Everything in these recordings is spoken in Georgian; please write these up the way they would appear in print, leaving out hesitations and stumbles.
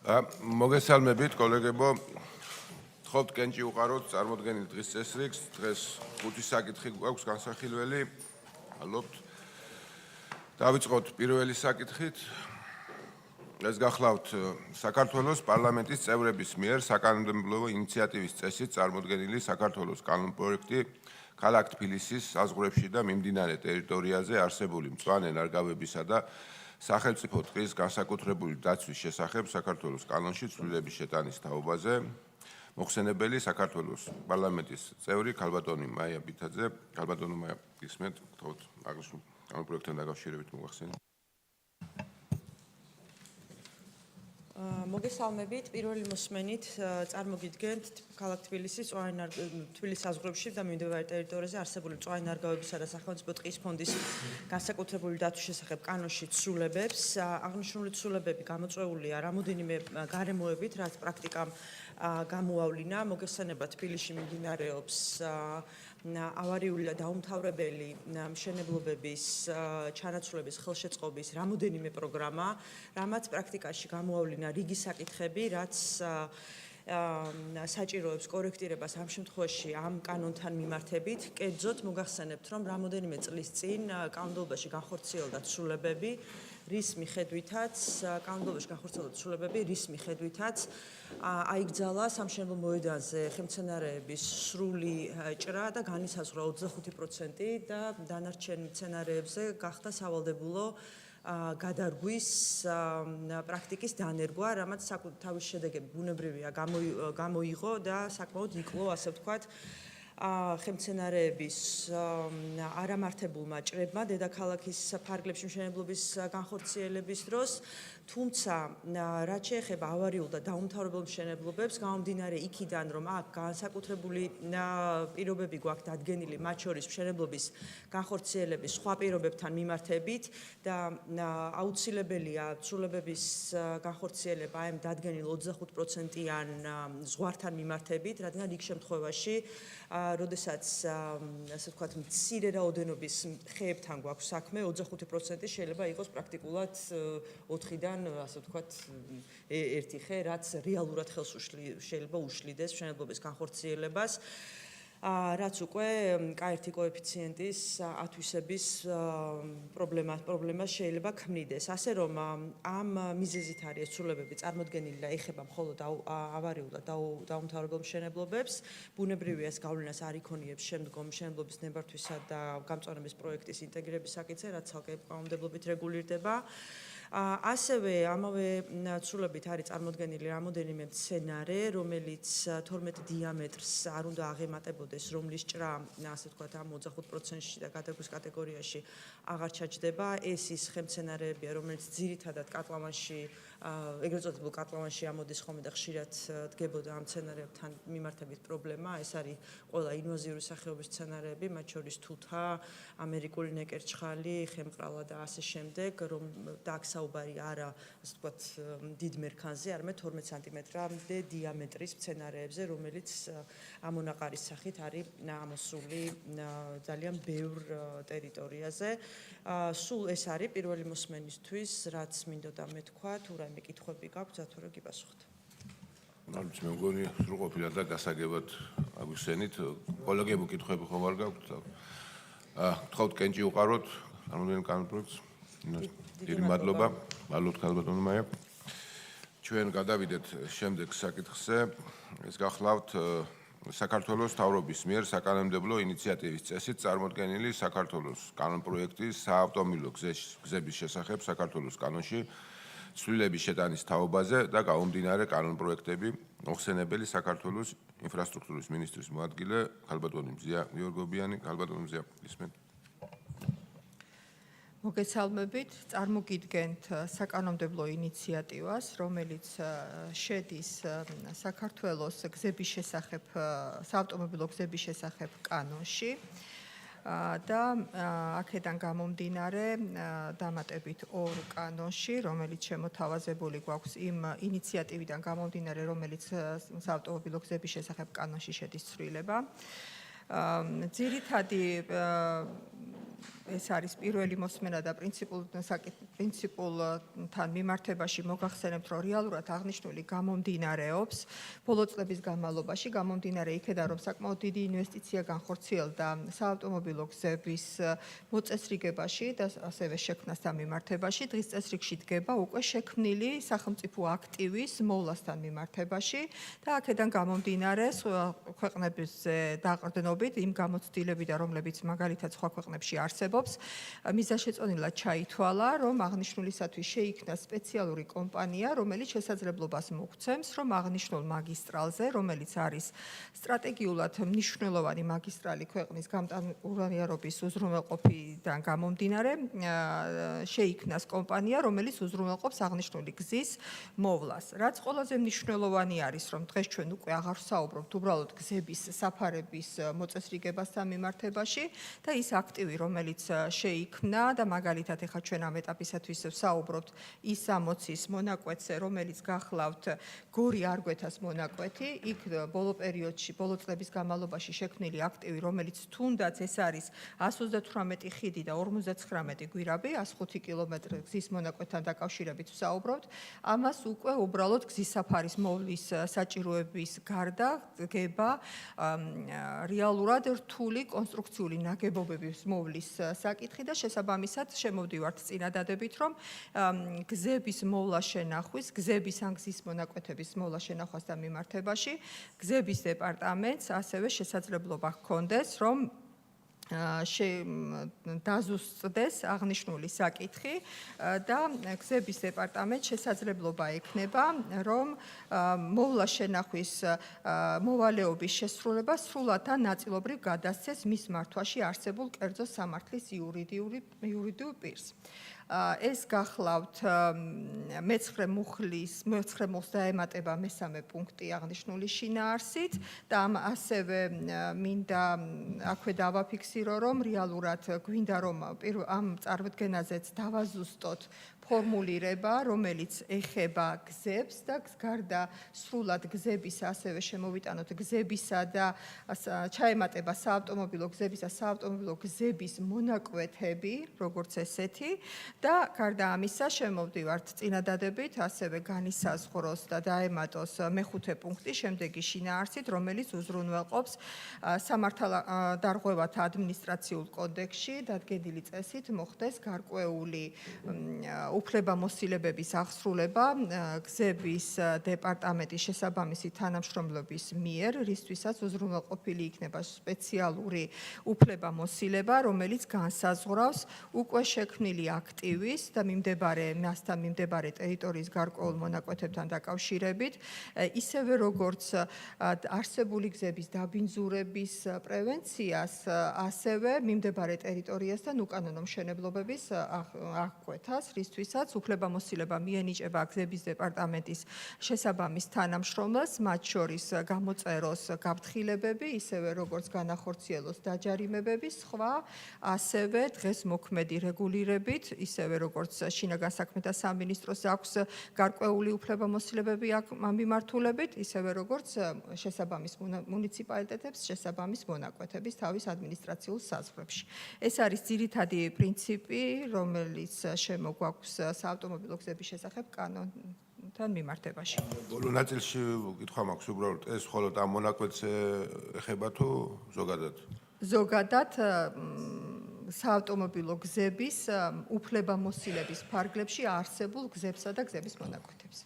მოგესალმებით, კოლეგებო. Ხოთ კენჭი უყაროთ წარმოდგენილ დღის წესრიგს. დღეს 5 საკითხი გვაქვს განსახილველი. ალბათ დავიწყოთ პირველი საკითხით. ეს გახლავთ საქართველოს პარლამენტის წევრების მიერ საკანონმდებლო ინიციატივის წესით წარმოდგენილი საქართველოს კანონპროექტი ქალაქ თბილისის საზღვრებში და მიმდინარე ტერიტორიაზე არსებული მწვანე ნარგავებისა და სახელმწიფო ტყის განსაკუთრებული დაცვის შესახებ საქართველოს კანონში ცვლილების შეტანის თაობაზე მოხსენებელი საქართველოს პარლამენტის წევრი ქალბატონი მაია ბითაძე. ქალბატონო მაია, გისმენთ, გთხოვთ აღნიშნულ კანონპროექტთან დაკავშირებით მოახსენოთ. მოგესალმებით, პირველი მოსმენით წარმოგიდგენთ ქალაქ თბილისის თბილისის საზღვრებში და მიმდებარე ტერიტორიაზე არსებული მწვანე ნარგავებისა და სახელმწიფო ტყის ფონდის განსაკუთრებული დაცვის შესახებ კანონში ცვლილებებს. აღნიშნული ცვლილებები გამოწვეულია რამოდენიმე გარემოებით, რაც პრაქტიკამ გამოავლინა. მოგესალმება, თბილისში მიმდინარეობს ავარიული და დაუმთავრებელი მშენებლობების ჩანაცვლების ხელშეწყობის რამოდენიმე პროგრამა, რამაც პრაქტიკაში გამოავლინა რიგი საკითხები, რაც საჭიროებს კორექტირებას ამ შემთხვევაში ამ კანონთან მიმართებით. კერძოდ მოგახსენებთ, რომ რამოდენიმე წლის წინ კანონმდებლობაში განხორციელდა ცვლილებები, რის მიხედვითაც აიგრძალა სამშენებლო მოედანზე ხელმცენარეების სრული ჭრა და განისაზღვრა 25% და დანარჩენ მცენარეებზე გახდა სავალდებულო გადარგვის პრაქტიკის დანერგვა, რამაც თავის შედეგები ბუნებრივია გამოიღო და საკმაოდ იკლო, ასე ვთქვათ, ხელმცენარეების არამართებულმა ჭრებმა დედაქალაქის ფარგლებში მშენებლობის განხორციელების დროს, თუმცა რაც შეეხება ავარიულ და დაუმთავრებელ მშენებლობებს, გამომდინარე იქიდან, რომ აქ განსაკუთრებული პირობები გვაქვს დადგენილი, მათ შორის მშენებლობის განხორციელების სხვა პირობებთან მიმართებით და აუცილებელია ცვლილებების განხორციელება ამ დადგენილ 25%-იან ზღვართან მიმართებით, რადგან იქ შემთხვევაში როდესაც ასე ვთქვათ მცირე რაოდენობის ხეებთან გვაქვს საქმე, 25% შეიძლება იყოს პრაქტიკულად 4-დან ასე ვთქვათ ერთი ხე, რაც რეალურად ხელს შეიძლება უშლიდეს მშენებლობის განხორციელებას, რაც უკვე K1 კოეფიციენტის ათვისების პრობლემას შეიძლება ქმნიდეს. ასე რომ ამ მიზეზით არის ცვლილებები წარმოდგენილი და ეხება მხოლოდ ავარიულ და დაუმთავრებელ მშენებლობებს. ბუნებრივია ეს გავლენას არ იქონიებს შემდგომ მშენებლობის ნებართვისა და გამწვანების პროექტის ინტეგრების საკითხზე, რაც ცალკე კანონმდებლობით რეგულირდება. ასევე ამავე ცვლილებით არის წარმოდგენილი რამოდენიმე მცენარე, რომელიც 12 დიამეტრს არ უნდა აღემატებოდეს, რომლის ჭრა, ასე ვთქვათ, ამ 25%-ში და გადარგვის კატეგორიაში აღარ ჩაჯდება. ეს ის ხემცენარეებია, რომელიც ძირითადად კატლავანში, ეგრეთ წოდებულ კატლავანში ამოდის ხოლმე და ხშირად დგებოდა ამ მცენარეებთან მიმართებით პრობლემა. ეს არის ყველა ინვაზიური სახეობის მცენარეები, მათ შორის თუთა, ამერიკული ნეკერჩხალი, ხემყრალა და ასე შემდეგ, რომ და საუბარი არა, ასე ვთქვათ, დიდ მერქანზე, არამედ 12 სანტიმეტრამდე დიამეტრის მცენარეებზე, რომელიც ამონაყარის სახით არის ამოსული ძალიან ბევრ ტერიტორიაზე. სულ ეს არის პირველი მოსმენისთვის, რაც მინდოდა მეთქვა, თუ რაიმე კითხვები გაქვთ, თუ რა გიპასუხოთ. ალბათ მე მგონი სრულყოფილად და გასაგებად აგვიხსენით. კოლეგებო, კითხვები ხომ არ გაქვთ? გთხოვთ კენჭი უყაროთ რამოდენიმე კანონპროექტს. დიდი მადლობა, მადლობთ ქალბატონო მაია. ჩვენ გადავიდეთ შემდეგ საკითხზე. ეს გახლავთ საქართველოს მთავრობის მიერ საკანონმდებლო ინიციატივის წესით წარმოდგენილი საქართველოს კანონპროექტის საავტომობილო გზების შესახებ საქართველოს კანონში ცვლილების შეტანის თაობაზე და გამომდინარე კანონპროექტები მოხსენებელი საქართველოს ინფრასტრუქტურის მინისტრის მოადგილე ქალბატონი მზია გიორგობიანი. ქალბატონი მზია, ისმენთ. მოგესალმებით, წარმოგიდგენთ საკანონმდებლო ინიციატივას, რომელიც შედის საქართველოს გზების შესახებ, საავტომობილო გზების შესახებ კანონში და აქედან გამომდინარე დამატებით ორ კანონში, რომელიც შემოთავაზებული გვაქვს იმ ინიციატივიდან გამომდინარე, რომელიც საავტომობილო გზების შესახებ კანონში შედის ცვლილება. ძირითადი ეს არის პირველი მოსმენა და პრინციპულთან მიმართებაში მოგახსენებთ, რომ რეალურად აღნიშნული გამომდინარეობს ბოლო წლების განმავლობაში, გამომდინარე იქედან, რომ საკმაოდ დიდი ინვესტიცია განხორციელდა საავტომობილო გზების მოწესრიგებაში და ასევე შექმნასთან მიმართებაში. დღის წესრიგში დგება უკვე შექმნილი სახელმწიფო აქტივის მოვლასთან მიმართებაში და აქედან გამომდინარე ქვეყნების დაყრდნობით იმ გამოცდილებიდან, რომლებიც მაგალითად სხვა ქვეყნებში არსებობს, მიზანშეწონილად ჩაითვალა, რომ აღნიშნულისათვის შეიქმნა სპეციალური კომპანია, რომელიც შესაძლებლობას მოგცემს, რომ აღნიშნულ მაგისტრალზე, რომელიც არის სტრატეგიულად მნიშვნელოვანი მაგისტრალი ქვეყნის გამტანურიანობის უზრუნველყოფიდან გამომდინარე, შეიქმნას კომპანია, რომელიც უზრუნველყოფს აღნიშნული გზის მოვლას. რაც ყველაზე მნიშვნელოვანი არის, რომ დღეს ჩვენ უკვე აღარ ვსაუბრობთ უბრალოდ გზების საფარების მოწესრიგებასთან მიმართებაში და ის აქტივი, რომელიც შეიქმნა და მაგალითად ეხლა ჩვენ ამ ეტაპისათვის ვსაუბრობთ ის 60-ის მონაკვეთზე, რომელიც გახლავთ გორი-არგვეთას მონაკვეთი, იქ ბოლო პერიოდში, ბოლო წლების განმავლობაში შექმნილი აქტივი, რომელიც თუნდაც ეს არის 138 ხიდი და 59 გვირაბი, 105 კილომეტრი გზის მონაკვეთთან დაკავშირებით ვსაუბრობთ, ამას უკვე უბრალოდ გზის საფარის მოვლის საჭიროების გარდა დგება რეალურად რთული კონსტრუქციული ნაგებობების მოვლის საკითხი და შესაბამისად შემოვდივართ წინადადებით, რომ გზების მოვლა შენახვის, გზების ან გზის მონაკვეთების მოვლა შენახვასთან მიმართებაში გზების დეპარტამენტს ასევე შესაძლებლობა ჰქონდეს, რომ დაზუსტდეს აღნიშნული საკითხი და გზების დეპარტამენტს შესაძლებლობა ექნება, რომ მოვლა შენახვის მოვალეობის შესრულება სრულად ან ნაწილობრივ გადასცეს მის მართვაში არსებულ კერძო სამართლის იურიდიულ პირს. ეს გახლავთ მე-9 მუხლის დაემატება მესამე პუნქტი აღნიშნული შინაარსით და ასევე მინდა აქვე დავაფიქსირო, რომ რეალურად გვინდა რომ ამ წარმოდგენაზეც დავაზუსტოთ ფორმულირება, რომელიც ეხება გზებს და გარდა სრულად გზების ასევე შემოვიტანოთ გზებისა და ჩაემატება საავტომობილო გზებისა, საავტომობილო გზების მონაკვეთები, როგორც ესეთი და გარდა ამისა შემოვდივართ წინადადებით, ასევე განისაზღვროს და დაემატოს მე-5 პუნქტი შემდეგი შინაარსით, რომელიც უზრუნველყოფს სამართალდარღვევათა ადმინისტრაციულ კოდექსში დადგენილი წესით მოხდეს გარკვეული უფლებამოსილებების აღსრულება გზების დეპარტამენტის შესაბამისი თანამშრომლობის მიერ, რისთვისაც უზრუნველყოფილი იქნება სპეციალური უფლებამოსილება, რომელიც განსაზღვრავს უკვე შექმნილი აქტივის და მასთან მიმდებარე ტერიტორიის გარკვეულ მონაკვეთებთან დაკავშირებით, ისევე როგორც არსებული გზების დაბინძურების პრევენციას, ასევე მიმდებარე ტერიტორიასთან უკანონო მშენებლობების აღკვეთას, რისთვისაც უფლებამოსილება მიენიჭება გზების დეპარტამენტის შესაბამის თანამშრომელს, მათ შორის გამოწეროს გაფრთხილებები, ისევე როგორც განახორციელოს დაჯარიმებები, სხვა ასევე დღეს მოქმედი რეგულირებით, ისევე როგორც შინაგან საქმეთა სამინისტროს აქვს გარკვეული უფლებამოსილებები ამ მიმართულებით, ისევე როგორც შესაბამის მუნიციპალიტეტებს შესაბამის მონაკვეთების თავის ადმინისტრაციულ საზღვრებში. ეს არის ძირითადი პრინციპი, რომელიც შემოგვაქვს საავტომობილო გზების შესახებ კანონთან მიმართებაში. ბოლო ნაწილში კითხვა მაქვს უბრალოდ ეს მხოლოდ ამ მონაკვეთზე ეხება თუ ზოგადად? ზოგადად საავტომობილო გზების უფლებამოსილების ფარგლებში არსებულ გზებსა და გზების მონაკვეთებს.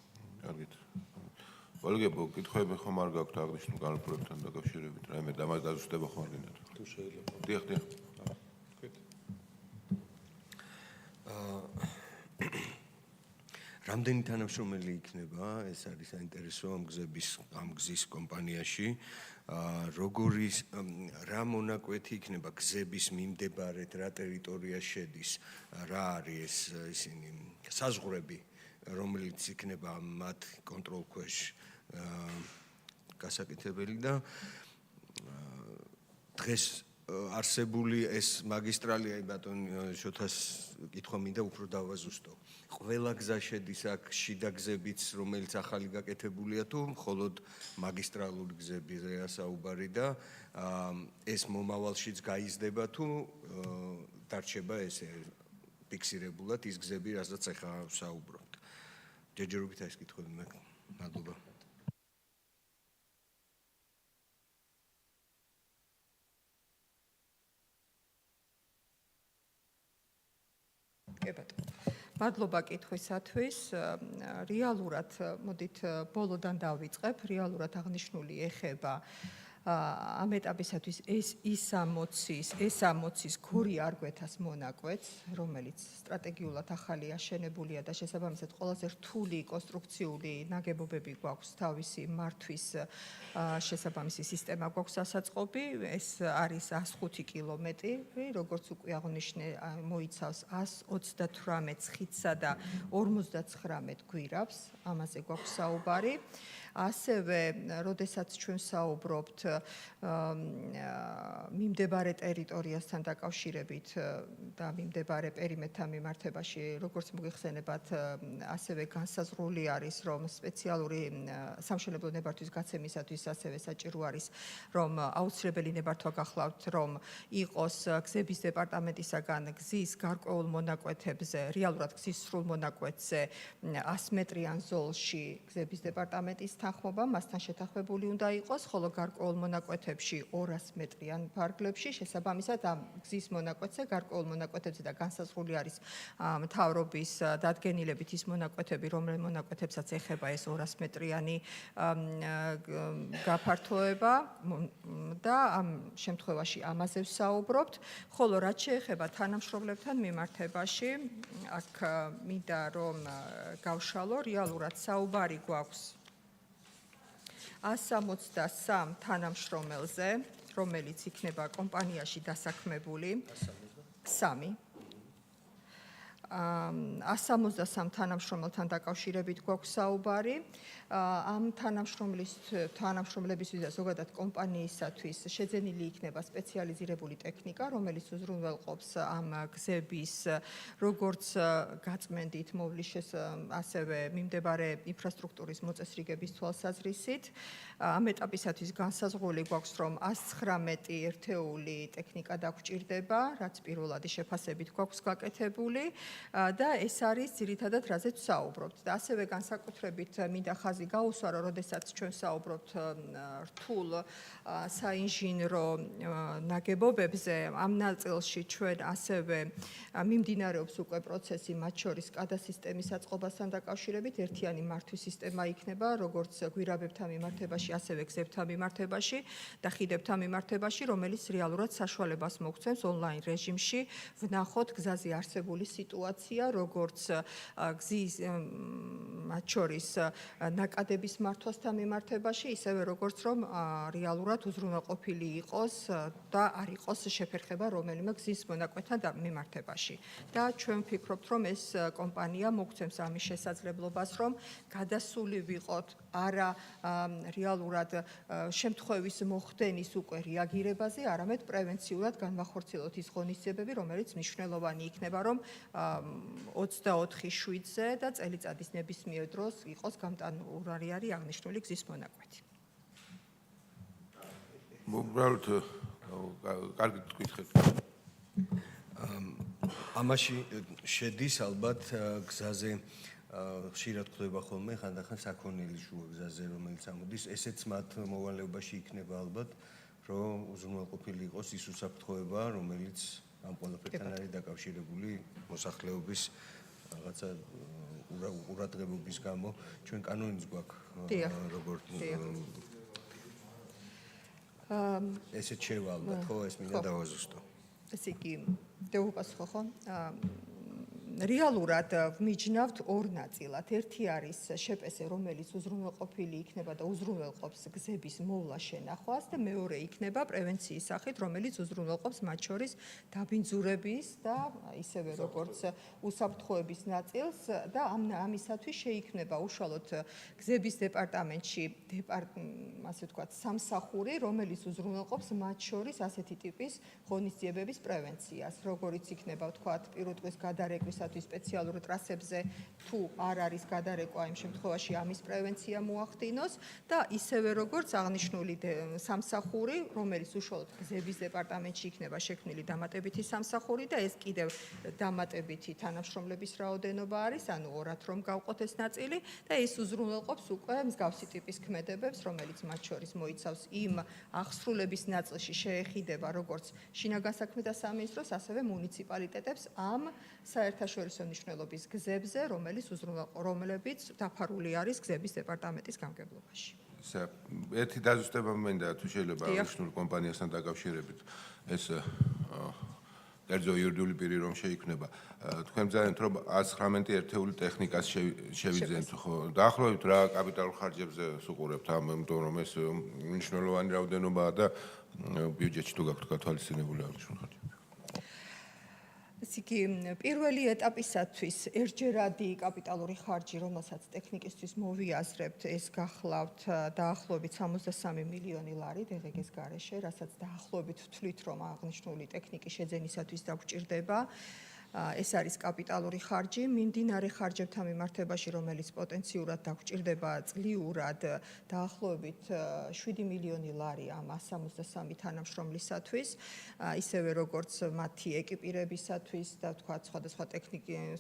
კარგით. კოლეგებო, კითხვები ხომ არ გაქვთ აღნიშნულ განყოფილებთან დაკავშირებით? რაიმე დამას დაზუსტება ხომ არ გინდათ? თუ შეიძლება. დიახ. რამდენი თანამშრომელი იქნება, ეს არის საინტერესო ამ გზის კომპანიაში, რა მონაკვეთი იქნება გზების მიმდებარედ, რა ტერიტორია შედის, რა არის ისინი საზღვრები, რომელიც იქნება მათ კონტროლქვეშ გასაკეთებელი და დღეს არსებული ეს მაგისტრალი, ბატონ შოთას კითხვა მინდა უფრო დავაზუსტო. ყველა გზა შედის აქ შიდა გზებიც, რომელიც ახალი გაკეთებულია თუ მხოლოდ მაგისტრალური გზებია საუბარი და ეს მომავალშიც გაიზრდება თუ დარჩება ესე ფიქსირებულად ის გზები, რასაც ახლა საუბრობთ. ჯერჯერობით ეს კითხვები მე. მადლობა. კი ბატონო. მადლობა კითხვისათვის. რეალურად მოდით ბოლოდან დავიწყებ. რეალურად აღნიშნული ეხება ამ ეტაპისათვის ეს 60-ის გორი არგვეთას მონაკვეთს, რომელიც სტრატეგიულად ახალი აშენებულია და შესაბამისად ყველაზე რთული კონსტრუქციული ნაგებობები გვაქვს თავისი მართვის შესაბამისი სისტემა გვაქვს ასაწყობი. ეს არის 105 კილომეტრი, როგორც უკვე აღნიშნე, მოიცავს 138 ცხიცსა და 59 გვირაბს, ამაზე გვაქვს საუბარი. ასევე, როდესაც ჩვენ საუბრობთ მიმდებარე ტერიტორიასთან დაკავშირებით და მიმდებარე პერიმეტრთან მიმართებაში, როგორც მოგიხსენებათ, ასევე განსაზღვრული არის, რომ სპეციალური სამშენებლო ნებართვის გაცემისათვის ასევე საჭირო არის, რომ აუცილებელი ნებართვა გახლავთ, რომ იყოს გზების დეპარტამენტისაგან გზის გარკვეულ მონაკვეთებზე, რეალურად გზის სრულ მონაკვეთზე 100 მეტრიან ზოლში გზების დეპარტამენტის თანხმობა, მასთან შეთანხმებული უნდა იყოს, ხოლო გარკვეულ მონაკვეთებში 200 მეტრიან ფარგლებში, შესაბამისად ამ გზის მონაკვეთზე, გარკვეულ მონაკვეთებზე და განსაზღვრული არის მთავრობის დადგენილებით ის მონაკვეთები, რომელ მონაკვეთებსაც ეხება ეს 200 მეტრიანი გაფართოება და ამ შემთხვევაში ამაზე ვსაუბრობთ, ხოლო რაც შეეხება თანამშრომლებთან მიმართებაში, აქ მინდა რომ გავშალო, რეალურად საუბარი გვაქვს 163 თანამშრომელზე, რომელიც იქნება კომპანიაში დასაქმებული 3. 163 თანამშრომელთან დაკავშირებით გვაქვს საუბარი. ამ თანამშრომლებისთვის და ზოგადად კომპანიისათვის შეძენილი იქნება სპეციალიზირებული ტექნიკა, რომელიც უზრუნველყოფს ამ გზების როგორც გაწმენდით, მოვლის ასევე მიმდებარე ინფრასტრუქტურის მოწესრიგების თვალსაზრისით. ამ ეტაპისათვის განსაზღვრული გვაქვს, რომ 119 ერთეული ტექნიკა დაგვჭირდება, რაც პირველადი შეფასებით გვაქვს გაკეთებული და ეს არის ძირითადად რაზეც ვსაუბრობთ. და ასევე განსაკუთრებით მინდა ხაზი გაუსვა, რომ როდესაც ჩვენ საუბრობთ რთულ საინჟინრო ნაგებობებზე, ამ ნაწილში ჩვენ ასევე მიმდინარეობს უკვე პროცესი, მათ შორის SCADA სისტემის აწყობასთან დაკავშირებით, ერთიანი მართვის სისტემა იქნება, როგორც გვირაბებთან მიმართებაში, ასევე გზებთან მიმართებაში და ხიდებთან მიმართებაში, რომელიც რეალურად საშუალებას მოგცემს ონლაინ რეჟიმში ვნახოთ გზაზე არსებული სიტუაცია, როგორც გზის მათ შორის ნაკადების მართვასთან მიმართებაში, ისევე როგორც რომ რეალურად უზრუნველყოფილი იყოს და არ იყოს შეფერხება რომელიმე გზის მონაკვეთთან მიმართებაში. და ჩვენ ვფიქრობთ, რომ ეს კომპანია მოგცემს ამის შესაძლებლობას, რომ გადასული ვიყოთ არა რეალურად შემთხვევის მოხდენის უკვე რეაგირებაზე, არამედ პრევენციულად განვახორციელოთ ის ღონისძიებები, რომელიც მნიშვნელოვანი იქნება, რომ 24/7-ზე და წელიწადის ნებისმიერ დროს იყოს გამტანური არის აღნიშნული გზის მონაკვეთი. უბრალოდ კარგი თქვით. ამაში შედის ალბათ გზაზე ხშირად ხდება ხოლმე ხანდახან საქონელი შუა გზაზე, რომელიც ამოდის, ესეც მათ მოვალეობაში იქნება ალბათ, რომ უზრუნველყოფილი იყოს ის უსაფრთხოება, რომელიც ამ ყველაფერთან არის დაკავშირებული მოსახლეობის რაღაცა ურადღებობის გამო. ჩვენ კანონიც გვაქვს როგორც ესეც შევა ალბათ, ხო, ეს მინდა დავაზუსტო. ესე იგი, დეუპასუხო, ხო? რეალურად ვმიჯნავთ ორ ნაწილად. ერთი არის შეპესე, რომელიც უზრუნველყოფილი იქნება და უზრუნველყოფს გზების მოვლა შენახვას და მეორე იქნება პრევენციის სახით, რომელიც უზრუნველყოფს მათ შორის დაბინძურების და ისევე როგორც უსაფრთხოების ნაწილს და ამისათვის შეიქმნება უშუალოდ გზების დეპარტამენტში ასე ვთქვათ, სამსახური, რომელიც უზრუნველყოფს მათ შორის ასეთი ტიპის ღონისძიებების პრევენციას, როგორიც იქნება ვთქვათ, პირუტყვის გადარეკვისა მისათვის სპეციალურ ტრასებზე თუ არ არის გადარეკვა, იმ შემთხვევაში ამის პრევენცია მოახდინოს და ისევე როგორც აღნიშნული სამსახური, რომელიც უშუალოდ გზების დეპარტამენტში იქნება შექმნილი დამატებითი სამსახური და ეს კიდევ დამატებითი თანამშრომლების რაოდენობა არის, ანუ 2-ად რომ გავყოთ ეს ნაწილი და ის უზრუნველყოფს უკვე მსგავსი ტიპის ქმედებებს, რომელიც მათ შორის მოიცავს იმ აღსრულების ნაწილში შეეხიდება როგორც შინაგან საქმეთა სამინისტროს, ასევე მუნიციპალიტეტებს ამ საერთაშორისო მნიშვნელობის გზებზე, რომლებიც დაფარული არის გზების დეპარტამენტის გამგებლობაში. ერთი დაზუსტება მინდა თუ შეიძლება აღნიშნულ კომპანიასთან დაკავშირებით ეს კერძო იურიდიული პირი რომ შეიქმნება თქვენ ძალიან რომ 119 ერთეული ტექნიკას შევიძენთ ხო დაახლოებით რა კაპიტალურ ხარჯებზე ვუყურებთ ამიტომ რომ ეს მნიშვნელოვანი რაოდენობაა და ბიუჯეტში თუ გაქვთ გათვალისწინებული აღნიშნული ხარჯები ესე იგი პირველი ეტაპისათვის ერთჯერადი კაპიტალური ხარჯი, რომელსაც ტექნიკისთვის მოვიაზრებთ, ეს გახლავთ დაახლოებით 63 მილიონი ლარი დღეს გარეშე, რასაც დაახლოებით ვთვლით, რომ აღნიშნული ტექნიკის შეძენისათვის დაგვჭირდება. ეს არის კაპიტალური ხარჯი, მიმდინარე ხარჯებთან მიმართებაში, რომელიც პოტენციურად დაგვჭირდება წლიურად დაახლოებით 7 მილიონი ლარი ამ 163 თანამშრომლისათვის, ისევე როგორც მათი ეკიპირებისათვის და თქვა სხვადასხვა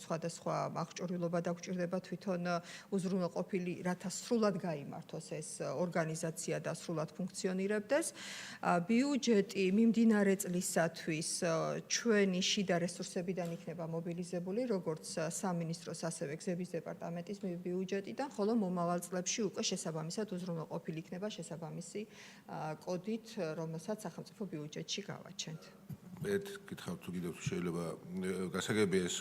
სხვადასხვა აღჭურვილობა დაგვჭირდება თვითონ უზრუნველყოფილი, რათა სრულად გაიმართოს ეს ორგანიზაცია და სრულად ფუნქციონირებდეს. ბიუჯეტი მიმდინარე წლისათვის ჩვენი შიდა რესურსებიდან იქნება მობილიზებული როგორც სამინისტროს ასევე გზების დეპარტამენტის ბიუჯეტიდან, ხოლო მომავალ წლებში უკვე შესაბამისად უზრუნველყოფილი იქნება შესაბამისი კოდით, რომელსაც სახელმწიფო ბიუჯეტში გავაჩენთ. გითხავთ თუ კიდევ შეიძლება გასაგებია ეს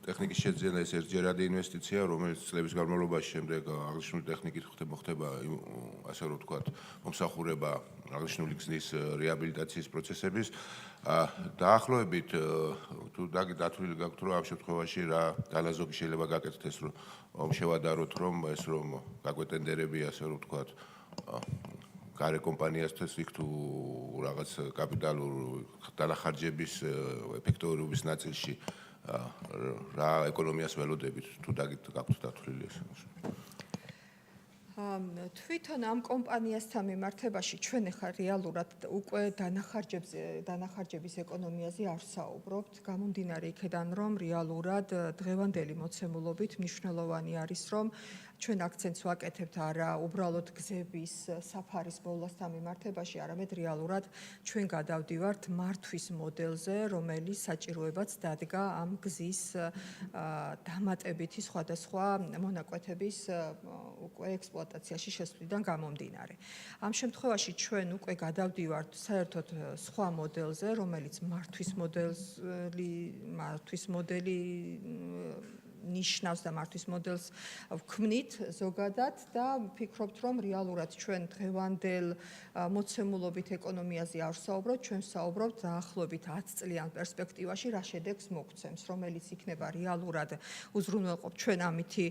ტექნიკის შეძენა ეს ერთჯერადი ინვესტიცია, რომელიც წლების განმავლობაში შემდეგ აღნიშნული ტექნიკით ხდება ასე რომ ვთქვათ, მომსახურება აღნიშნული გზის რეაბილიტაციის პროცესების დაახლოებით თუ დათვლილი გაქვთ რომ ამ შემთხვევაში რა განაზოგი შეიძლება გაკეთდეს რომ შევადაროთ რომ ეს რომ გაგვეტენდერები ასე რომ ვთქვათ გარე კომპანიასთვის იქ თუ რაღაც კაპიტალურ დანახარჯების ეფექტურობის ნაწილში რა ეკონომიას ველოდებით თუ გაქვთ დათვლილი ეს თვითონ ამ კომპანიასთან მიმართებაში ჩვენ ახლა რეალურად უკვე დანახარჯების ეკონომიაზე არ საუბრობთ, გამომდინარე იქედან რომ რეალურად დღევანდელი მოცემულობით მნიშვნელოვანი არის რომ ჩვენ აქცენტს ვაკეთებთ არა უბრალოდ გზების საფარის ბოლოსთან მიმართებაში, არამედ რეალურად ჩვენ გადავდივართ მართვის მოდელზე, რომელიც საჭიროებაც დადგა ამ გზის დამატებითი სხვადასხვა მონაკვეთების უკვე ექსპლუატაციაში შესვლიდან გამომდინარე. ამ შემთხვევაში ჩვენ უკვე გადავდივართ საერთოდ სხვა მოდელზე, რომელიც მართვის მოდელი ნიშნავს და მართვის მოდელს ვქმნით ზოგადად და ვფიქრობთ რომ რეალურად ჩვენ დღევანდელ მოცემულობით ეკონომიაზე არ ვსაუბრობთ, ჩვენ ვსაუბრობთ დაახლოებით 10 წლიან პერსპექტივაში რა შედეგს მოგცემს, რომელიც იქნება რეალურად უზრუნველყოფთ ჩვენ ამითი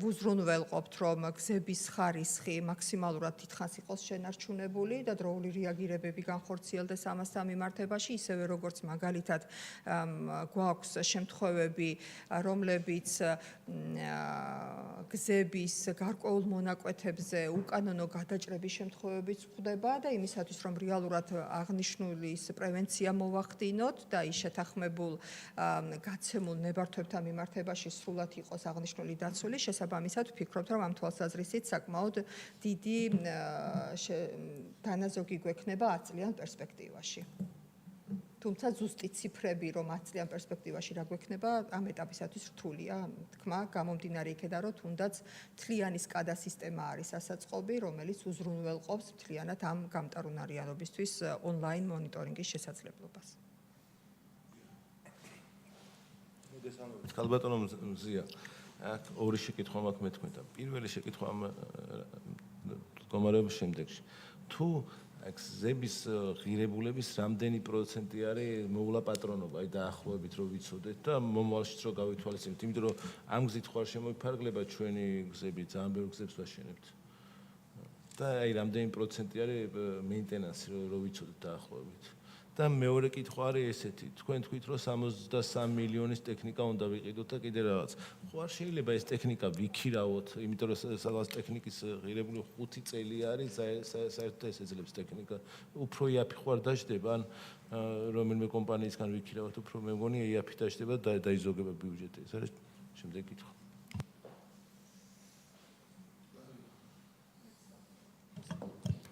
ვუზრუნველყოფთ რომ გზების ხარისხი მაქსიმალურად დიდხანს იყოს შენარჩუნებული და დროული რეაგირებები განხორციელდეს ამასთან მიმართებაში, ისევე როგორც მაგალითად გვაქვს შემთხვევები, რომლებიც გზების გარკვეულ მონაკვეთებზე უკანონო გადაჭრების შემთხვევებიც ხდება და იმისათვის რომ რეალურად აღნიშნული პრევენცია მოვახდინოთ და ის შეთანხმებულ გაცემულ ნებართვებთან მიმართებაში სრულად იყოს აღნიშნული დაცული, შესაბამისად ვფიქრობთ რომ ამ თვალსაზრისით საკმაოდ დიდი დანაზოგი გვექნება 10 წლიან პერსპექტივაში. თუმცა ზუსტი ციფრები რომ 10 წლიან პერსპექტივაში რა გვექნება ამ ეტაპისათვის რთულია თქმა გამომდინარე იქედან რომ თუნდაც მთლიანი SCADA სისტემა არის ასაწყობი რომელიც უზრუნველყოფს მთლიანად ამ გამტარუნარიანობისთვის ონლაინ მონიტორინგის შესაძლებლობას. ქალბატონო მზია აქ ორი შეკითხვა მაქვს მეთქვეთა. პირველი შეკითხვა მდგომარეობის შემდეგში. თუ გზების ღირებულების რამდენი პროცენტი არის მოვლა პატრონობა, აი დაახლოებით რომ ვიცოდეთ და მომავალშიც რომ გავითვალისწინებთ, იმიტომ რომ ამ გზით ხარ შემოიფარგლება ჩვენი გზები, ძალიან ბევრ გზებს ვაშენებთ. და აი რამდენი პროცენტი არის მეინტენანსი რომ ვიცოდეთ დაახლოებით. და მეორე კითხვა არის ესეთი, თქვენ თქვით რომ 63 მილიონის ტექნიკა უნდა ვიყიდოთ და კიდე რაღაც. ხო არ შეიძლება ეს ტექნიკა ვიქირავოთ, იმიტომ რომ სადღაც ტექნიკის ღირებული 5 წელი არის, საერთოდ ეს ეძლებს ტექნიკა. უფრო იაფი ხوار დაждდება, ან რომელიმე კომპანიისგან ვიქირავოთ, უფრო მე მგონი იაფი დაждდება და დაიზოგება ბიუჯეტი. ეს არის შემდეგი კითხვა.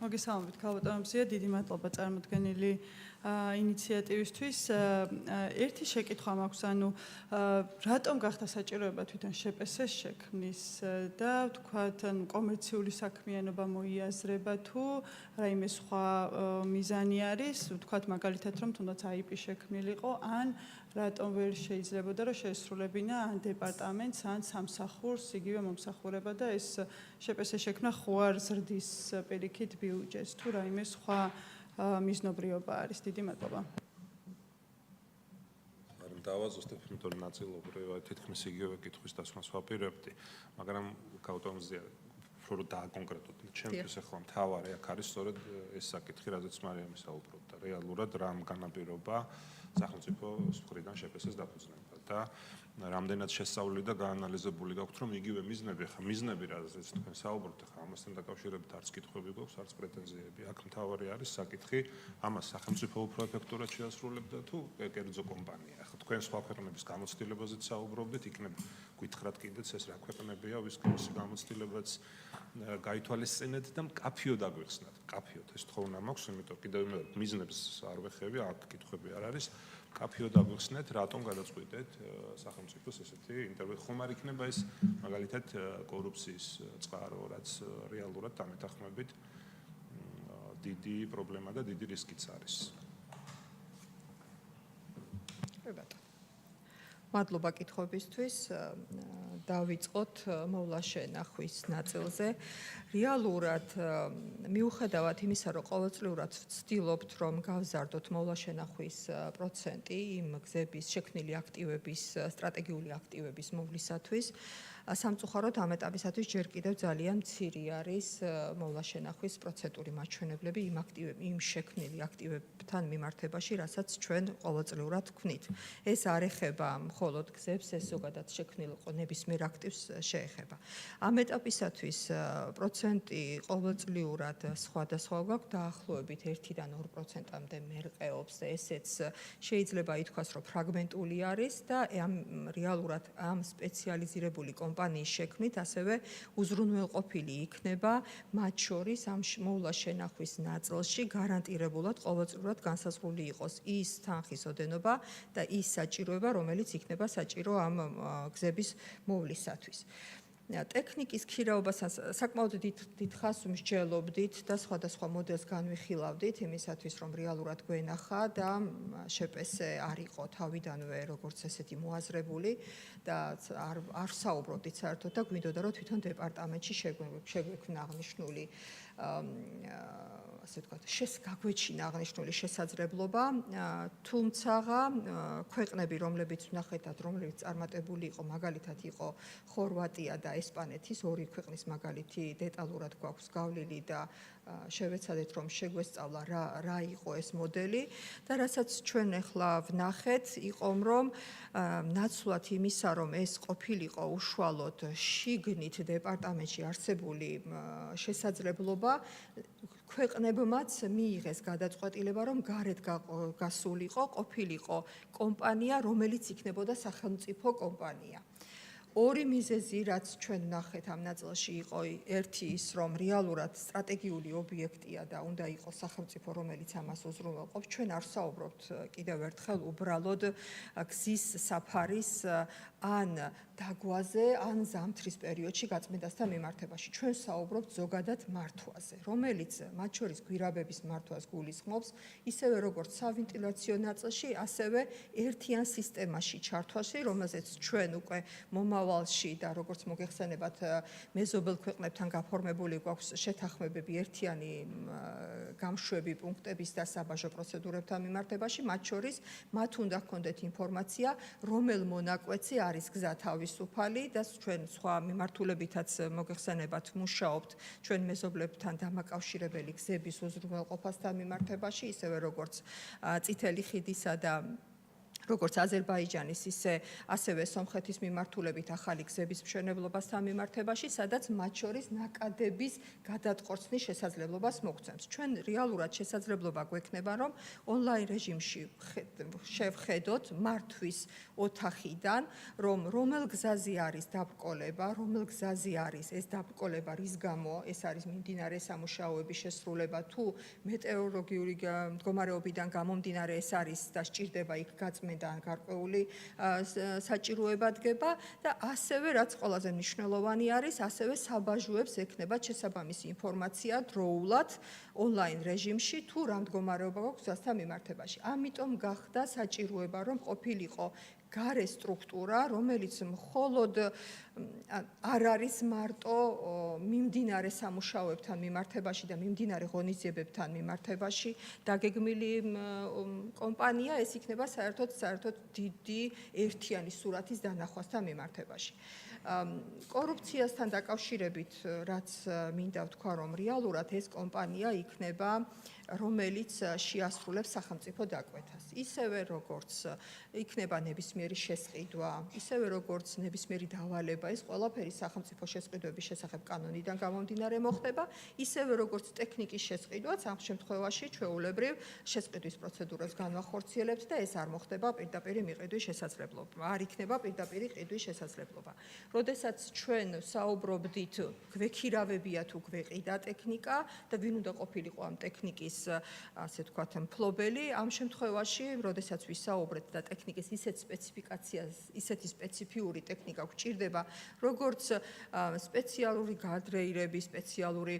მოგესალმებით, ქალბატონებია, დიდი მადლობა წარმოდგენილი ინიციატივისთვის. ერთი შეკითხვა მაქვს, ანუ რატომ გახდა საჭიროება თვითონ შპს-ს შექმნის და თქვათ, ანუ კომერციული საქმიანობა მოიაზრება თუ რაიმე სხვა მიზანი არის, თქვათ მაგალითად რომ თუნდაც IP შექმნილიყო, ან რატომ ვერ შეიძლებოდა რომ შეესრულებინა ან დეპარტამენტს ან სამსახურს იგივე მომსახურება და ეს შპს-ს შექმნა ხო არ ზრდის პირიქით ბიუჯეტს თუ რაიმე სხვა მიზნობრიობა არის. დიდი მადლობა. არ დავაზუსტებ, იმიტომ რომ ნაწილობრივ თითქმის იგივე კითხვის დასვას ვაპირებდი, მაგრამ გაუტომზია უფრო დააკონკრეტოთ. ჩემთვის ახლა მთავარი აქ არის სწორედ ეს საკითხი, რაზეც მარიამი საუბრობდა. რეალურად რამ განაპირობა სახელმწიფო მხრიდან შპს-ს დაფუძნება და რამდენად შესწავლილი და გაანალიზებული გაქვთ, რომ იგივე მიზნები, ახლა მიზნები, რაზეც თქვენ საუბრობთ, ახლა ამასთან დაკავშირებით არც კითხვები გვაქვს, არც პრეტენზიები. აქ მთავარი არის საკითხი, ამას სახელმწიფო უფრო ეფექტურად შეასრულებდა თუ კერძო კომპანია. ახლა თქვენ სხვა ქვეყნების გამოცდილებაზეც საუბრობდით, იქნებ გითხრათ კიდეც ეს რა ქვეყნებია, ვის გამოცდილებაც გაითვალისწინეთ და მკაფიოდ აგვიხსნათ. მკაფიოდ ეს თხოვნა მაქვს, იმიტომ კიდევ მე მიზნებს არ ვეხები, აქ კითხვები არ არის. კაფიოდ აგვიხსნეთ, რატომ გადაწყვიტეთ სახელმწიფოს ესეთი ინტერვიუ. ხომ არ იქნება ეს მაგალითად კორუფციის წყარო, რაც რეალურად დამეთანხმებით დიდი პრობლემა და დიდი რისკიც არის. მადლობა კითხვებისთვის. დავიწყოთ მოვლა შენახვის ნაწილზე. რეალურად მიუხედავად იმისა, რომ ყოველწლიურად ვცდილობთ, რომ გავზარდოთ მოვლა შენახვის პროცენტი იმ გზების შექმნილი აქტივების, სტრატეგიული აქტივების მოვლისათვის, სამწუხაროდ ამ ეტაპისათვის ჯერ კიდევ ძალიან მცირე არის მოვლა შენახვის პროცენტული მაჩვენებლები იმ შექმნილი აქტივებთან მიმართებაში, რასაც ჩვენ ყოველწლიურად ვქნით. ეს არ ეხება მხოლოდ გზებს, ეს ზოგადად შექმნილ ნებისმიერ აქტივს შეეხება. ამ ეტაპისათვის პროცენტი ყოველწლიურად სხვადასხვა გვაქვს, დაახლოებით 1-დან 2%-მდე მერყეობს და ესეც შეიძლება ითქვას, რომ ფრაგმენტული არის და რეალურად ამ სპეციალიზირებული კომპანიის შექმნით ასევე უზრუნველყოფილი იქნება მათ შორის ამ მოვლა შენახვის ნაწილში გარანტირებულად ყოველწლიურად განსაზღვრული იყოს ის თანხის ოდენობა და ის საჭიროება, რომელიც იქნება საჭირო ამ გზების მოვლისათვის. ტექნიკის ქირაობასთან საკმაოდ დიდ ხანს მსჯელობდით და სხვადასხვა მოდელს განვიხილავდით იმისათვის, რომ რეალურად გვენახა და შპს არ იყო თავიდანვე როგორც ესეთი მოაზრებული და არ საუბრობდით საერთოდ და გვინდოდა რომ თვითონ დეპარტამენტში შეგვექმნა აღნიშნული ასე ვთქვათ, გაგვეჩინა აღნიშნული შესაძლებლობა, თუმცა ქვეყნები, რომლებიც ვნახეთათ, რომლებიც წარმატებული იყო, მაგალითად იყო ხორვატია და ესპანეთის ორი ქვეყნის მაგალითი დეტალურად გვაქვს გავლილი და შევეცადეთ, რომ შეგვესწავლა რა იყო ეს მოდელი და რასაც ჩვენ ახლა ვნახეთ, იყო რომ ნაცვლად იმისა, რომ ეს ყოფილიყო უშუალოდ შიგნით დეპარტამენტში არსებული შესაძლებლობა, ქვეყნებმაც მიიღეს გადაწყვეტილება, რომ გარეთ გასულიყო, ყოფილიყო კომპანია, რომელიც იქნებოდა სახელმწიფო კომპანია. ორი მიზეზი, რაც ჩვენ ვნახეთ ამ ნაწილში, იყო ერთი ის, რომ რეალურად სტრატეგიული ობიექტია და უნდა იყოს სახელმწიფო, რომელიც ამას უზრუნველყოფს. ჩვენ არ ვსაუბრობთ კიდევ ერთხელ უბრალოდ გზის საფარის ან დაგვაზე, ან ზამთრის პერიოდში გაწმენდასთან მიმართებაში. ჩვენ ვსაუბრობთ ზოგადად მართვაზე, რომელიც მათ შორის გვირაბების მართვას გულისხმობს, ისევე როგორც სავენტილაციო ნაწილში, ასევე ერთიან სისტემაში ჩართვაში, რომელზეც ჩვენ უკვე მომავალ მომავალში და როგორც მოგეხსენებათ, მეზობელ ქვეყნებთან გაფორმებული გვაქვს შეთანხმებები ერთიანი გამშვები პუნქტების და საბაჟო პროცედურებთან მიმართებაში, მათ შორის მათ უნდა ჰქონდეთ ინფორმაცია, რომელ მონაკვეთზე არის გზა თავისუფალი და ჩვენ სხვა მიმართულებითაც მოგეხსენებათ, მუშაობთ ჩვენ მეზობლებთან დამაკავშირებელი გზების უზრუნველყოფასთან მიმართებაში, ისევე როგორც წითელი ხიდისა და როგორც აზერბაიჯანის, ასევე სომხეთის მიმართულებით ახალი გზების მშენებლობასთან მიმართებაში, სადაც მათ შორის ნაკადების გადატყორცნის შესაძლებლობას მოგცემს. ჩვენ რეალურად შესაძლებლობა გვექნება, რომ ონლაინ რეჟიმში შევხედოთ მართვის ოთახიდან, რომ რომელ გზაზე არის დაბრკოლება, რომელ გზაზე არის ეს დაბრკოლება, რის გამო ეს არის მიმდინარე სამუშაოების შესრულება, თუ მეტეოროლოგიური მდგომარეობიდან გამომდინარე ეს არის და სჭირდება იქ გაწმენდა და გარკვეული საჭიროება დგება და ასევე რაც ყველაზე მნიშვნელოვანი არის, ასევე საბაჟოებს ექნება შესაბამისი ინფორმაცია დროულად ონლაინ რეჟიმში თუ რა მდგომარეობა გვაქვს გზასთან მიმართებაში. ამიტომ გახდა საჭიროება, რომ ყოფილიყო გარე სტრუქტურა, რომელიც მხოლოდ არ არის მარტო მიმდინარე სამუშაოებთან მიმართებაში და მიმდინარე ღონისძიებებთან მიმართებაში დაგეგმილი კომპანია, ეს იქნება საერთოდ დიდი ერთიანი სურათის დანახვასთან მიმართებაში. კორუფციასთან დაკავშირებით, რაც მინდა ვთქვა, რომ რეალურად ეს კომპანია იქნება, რომელიც შეასრულებს სახელმწიფო დაკვეთას. ისევე როგორც იქნება ნებისმიერი შესყიდვა, ისევე როგორც ნებისმიერი დავალება, ეს ყველაფერი სახელმწიფო შესყიდვების შესახებ კანონიდან გამომდინარე მოხდება, ისევე როგორც ტექნიკის შესყიდვაც ამ შემთხვევაში ჩვეულებრივ შესყიდვის პროცედურას განვახორციელებთ და ეს არ მოხდება პირდაპირ მიყიდვის შესაძლებლობა. არ იქნება პირდაპირ ყიდვის შესაძლებლობა. როდესაც ჩვენ საუბრობდით, გვექირავებია თუ გვეყიდა ტექნიკა და ვინ უნდა ყოფილიყო ამ ტექნიკის ასე ვთქვათ, მფლობელი, ამ შემთხვევაში, როდესაც ვისაუბრეთ და ტექნიკის ისეთი სპეციფიური ტექნიკა გვჭირდება, როგორც სპეციალური გადრეირები, სპეციალური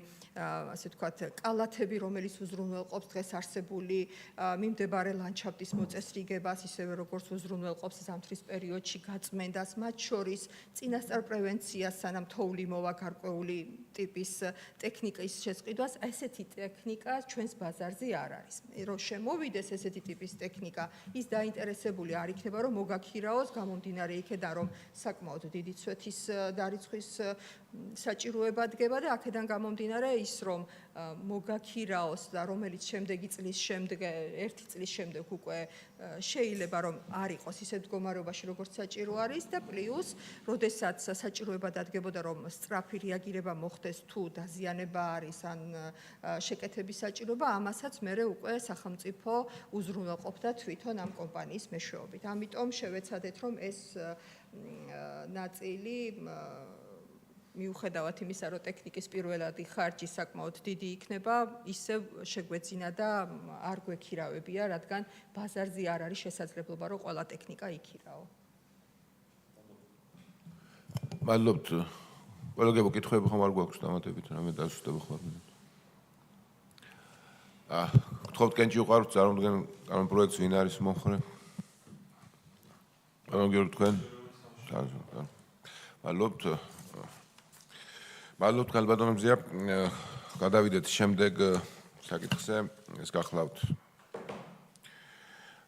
ასე ვთქვათ, კალათები, რომელიც უზრუნველყოფს დღეს არსებული მიმდებარე ლანდშაფტის მოწესრიგებას, ისევე როგორც უზრუნველყოფს ზამთრის პერიოდში გაწმენდას, მათ შორის წინასწარ პრევენციას, სანამ თოვლი მოვა გარკვეული ტიპის ტექნიკის შესყიდვას, ესეთი ტექნიკა ჩვენს ბაზარზე არ არის. რომ შემოვიდეს ესეთი ტიპის ტექნიკა, ის დაინტერესებული არ იქნება, რომ მოგაქირაოს გამომდინარე იქედან, რომ საკმაოდ დიდი ცვეთის დარიცხვის საჭიროება დგება და აქედან გამომდინარე ის, რომ მოგაქირაოს და რომელიც შემდეგი წლის შემდეგ, ერთი წლის შემდეგ უკვე შეიძლება რომ არ იყოს ისეთ მდგომარეობაში, როგორც საჭირო არის და პლუს, როდესაც საჭიროება დადგებოდა, რომ სწრაფი რეაგირება მოხდეს თუ დაზიანება არის ან შეკეთების საჭიროება, ამასაც მერე უკვე სახელმწიფო უზრუნველყოფდა თვითონ ამ კომპანიის მეშვეობით. ამიტომ შევეცადეთ, რომ ეს ნაწილი მიუხედავად იმისა, რომ ტექნიკის პირველადი ხარჯი საკმაოდ დიდი იქნება, ისევ შეგვეძინა და არ გვექირავებია, რადგან ბაზარზე არ არის შესაძლებლობა, რომ ყველა ტექნიკა იქირაო. მადლობთ. ყველგან კითხვები ხომ არ გვაქვს დამატებით, რამე დასუსტება ხარ. გთხოვთ კენჭი უყაროთ წარმოდგენ კანონ პროექტს ვინ არის მომხრე? გიორგი თქვენ? მადლობთ. მადლობთ ქალბატონებზია. გადავიდეთ შემდეგ საკითხზე. ეს გახლავთ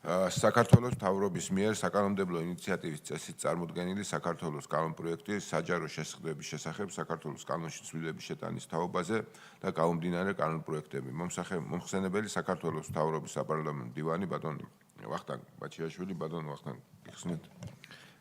საქართველოს მთავრობის მიერ საკანონმდებლო ინიციატივის წესით წარმოდგენილი საქართველოს კანონ პროექტი საჯარო შესყიდვების შესახებ საქართველოს კანონში ცვლილების შეტანის თაობაზე და გამომდინარე კანონ პროექტები. მომხსენებელი საქართველოს მთავრობის საპარლამენტო დივანი ბატონი ვახტანგ ბაჩიაშვილი, ბატონ ვახტანგ გიხსნით.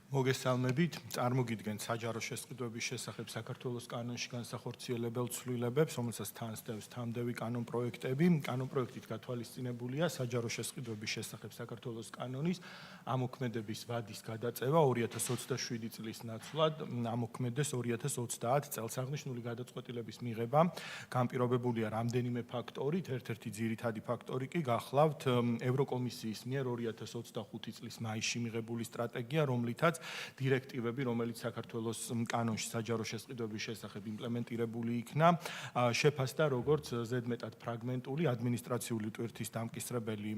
მოგესალმებით, წარმოგიდგენთ საჯარო შესყიდვების შესახებ საქართველოს კანონში განსახორციელებელ ცვლილებებს, რომელსაც თან სდევს თამდევი კანონ პროექტები. კანონ პროექტით გათვალისწინებულია საჯარო შესყიდვების შესახებ საქართველოს კანონის ამოქმედების ვადის გადაწევა 2027 წლის ნაცვლად ამოქმედეს 2030 წელს. აღნიშნული გადაწყვეტილების მიღება განპირობებულია რამდენიმე ფაქტორით. ერთ-ერთი ძირითადი ფაქტორი კი გახლავთ ევროკომისიის მიერ 2025 წლის მაისში მიღებული სტრატეგია, რომლითაც როდესაც დირექტივები, რომელიც საქართველოს კანონში საჯარო შესყიდვების შესახებ იმპლემენტირებული იქნა, შეფასდა როგორც ზედმეტად ფრაგმენტული ადმინისტრაციული ტვირთის დამკისრებელი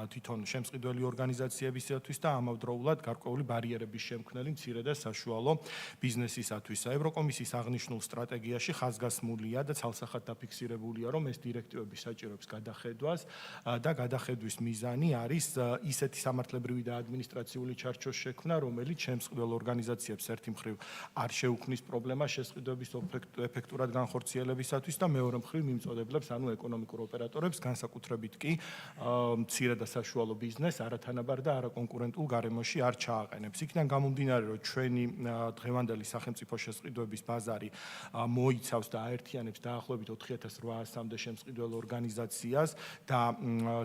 თვითონ შემსყიდველი ორგანიზაციებისათვის და ამავდროულად გარკვეული ბარიერების შემქმნელი მცირე და საშუალო ბიზნესისათვის. ევროკომისიის აღნიშნულ სტრატეგიაში ხაზგასმულია და ცალსახად დაფიქსირებულია, რომ ეს დირექტივები საჭიროებს გადახედვას და გადახედვის მიზანი არის ისეთი სამართლებრივი და ადმინისტრაციული ჩარჩოს შექმნა, რომელიც შემსყიდველ ორგანიზაციებს ერთი მხრივ არ შეუქმნის პრობლემას შესყიდვების ეფექტურად განხორციელებისათვის და მეორე მხრივ მიმწოდებლებს, ანუ ეკონომიკურ ოპერატორებს, განსაკუთრებით კი მცირე და საშუალო ბიზნესს არათანაბარ და არაკონკურენტულ გარემოში არ ჩააყენებს. იქიდან გამომდინარე, რომ ჩვენი დღევანდელი სახელმწიფო შესყიდვების ბაზარი მოიცავს და აერთიანებს დაახლოებით 4800-მდე შემსყიდველ ორგანიზაციას და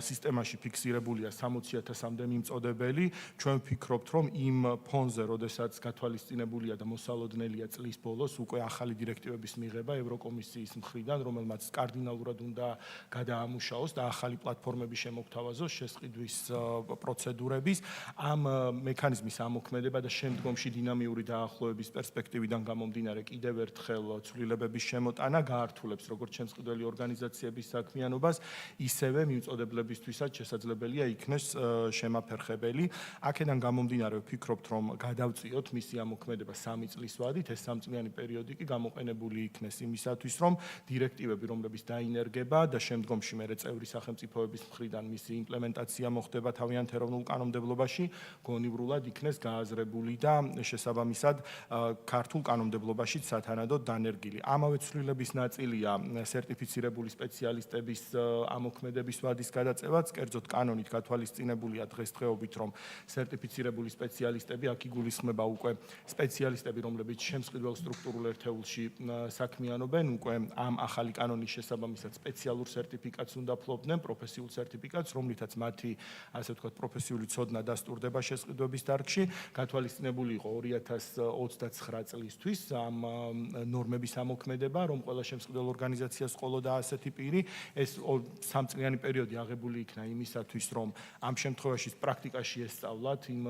სისტემაში ფიქსირებულია 60,000-მდე მიმწოდებელი. ჩვენ ვფიქრობთ, რომ იმ ფონზე, როდესაც გათვალისწინებულია და მოსალოდნელია წლის ბოლოს უკვე ახალი დირექტივების მიღება ევროკომისიის მხრიდან, რომელმაც კარდინალურად უნდა გადაამუშაოს და ახალი პლატფორმები შემოგთავაზოს შესყიდვის პროცედურების, ამ მექანიზმის ამოქმედება და შემდგომში დინამიური დაახლოების პერსპექტივიდან გამომდინარე კიდევ ერთხელ ცვლილებების შემოტანა გაართულებს როგორც შემსყიდველი ორგანიზაციების საქმიანობას, ისევე მიმწოდებლებისთვისაც შესაძლებელია იქნეს შემაფერხებელი. აქედან გამომდინარე ვფიქრობთ, რომ გადავწიოთ მისი ამოქმედება 3 წლის ვადით, ეს 3-წლიანი პერიოდი კი გამოყენებული იქნეს იმისათვის, რომ დირექტივები, რომლებიც დაინერგება და შემდგომში მერე წევრი სახელმწიფოების მხრიდან მისი იმპლემენტაცია მოხდება თავიანთ ეროვნულ კანონმდებლობაში, გონივრულად იქნეს გააზრებული და შესაბამისად ქართულ კანონმდებლობაში სათანადოდ დანერგილი. ამავე ცვლილების ნაწილია სერტიფიცირებული სპეციალისტების ამოქმედების ვადის გადაწევაც, კერძოდ კანონით გათვალისწინებულია დღესდღეობით, რომ სერტიფიცირებული სპეციალისტები აქ იგულისხმება უკვე სპეციალისტები, რომლებიც შემსყიდველ სტრუქტურულ ერთეულში საქმიანობენ, უკვე ამ ახალი კანონის შესაბამისად სპეციალურ სერტიფიკატს უნდა ფლობდნენ, პროფესიულ სერტიფიკატს, რომლითაც მათი, ასე ვთქვათ, პროფესიული ცოდნა დასტურდება შესყიდვების დარგში. გათვალისწინებული იყო 2029 წლისთვის ამ ნორმების ამოქმედება, რომ ყველა შემსყიდველ ორგანიზაციას ყოლოდა ასეთი პირი. ეს 3-წლიანი პერიოდი აღებული იქნა იმისათვის, რომ ამ შემთხვევაში პრაქტიკაში ესწავლათ იმ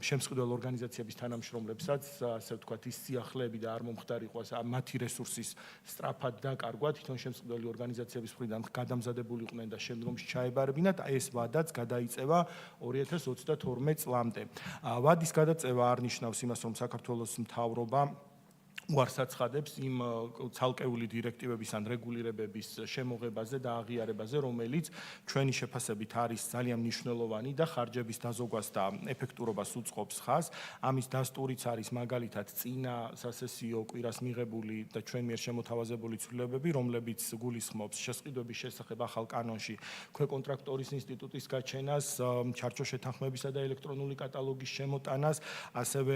შემსყიდველ ორგანიზაციების თანამშრომლებსაც, ასე ვთქვათ, ის სიახლეები და არ მომხდარიყო მათი რესურსის სწრაფად დაკარგვა, თვითონ შემსყიდველი ორგანიზაციების მხრიდან გადამზადებული იყვნენ და შემდგომში ჩაებარებინათ, ეს ვადაც გადაიწევა 2022 წლამდე. ვადის გადაწევა არ ნიშნავს იმას, რომ საქართველოს მთავრობა უარს აცხადებს იმ ცალკეული დირექტივების ან რეგულირებების შემოღებაზე და აღიარებაზე, რომელიც ჩვენი შეფასებით არის ძალიან მნიშვნელოვანი და ხარჯების დაზოგვას და ეფექტურობას უწყობს ხაზს. ამის დასტურიც არის მაგალითად წინა სასესიო კვირას მიღებული და ჩვენ მიერ შემოთავაზებული ცვლილებები, რომლებიც გულისხმობს შესყიდვების შესახებ ახალ კანონში ქვეკონტრაქტორის ინსტიტუტის გაჩენას, ჩარჩოს შეთანხმებისა და ელექტრონული კატალოგის შემოტანას, ასევე